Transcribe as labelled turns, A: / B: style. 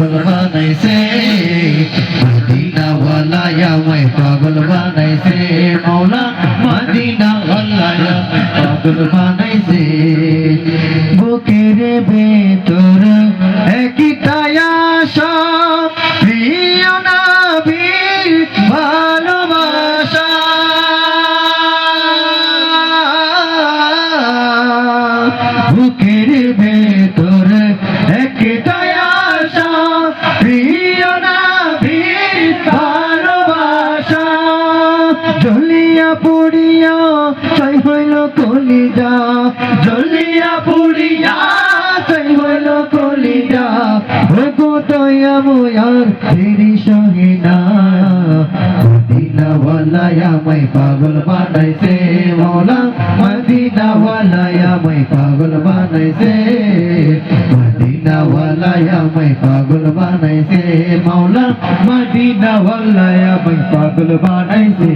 A: পাগল বানাইছে মদিনা ওয়ালায় আমায় পাগল বানাইছে মৌলা মদিনা ওয়ালায় আমায় পাগল বানাইছে বুকের ভেতর একটাই আশা প্রিয় নবীর ভালোবাসা বুকের ভেতর একটাই আশা প্রিয় নবীর ভালোবাসা জ্বলিয়া পুড়িয়া ছাই হইল কলিজা জ্বলিয়া পুড়িয়া ছাই হইল কলিজা ওগো দয়া ময়ার তেরি সহিনা মদিনা ওয়ালায় আমায় পাগল বানাইছে মৌলা মদিনা ওয়ালায় আমায় পাগল বানাইছে মদিনা ওয়ালায় আমায় পাগল বানাইছে মৌলা মদিনা ওয়ালায় আমায় পাগল বানাইছে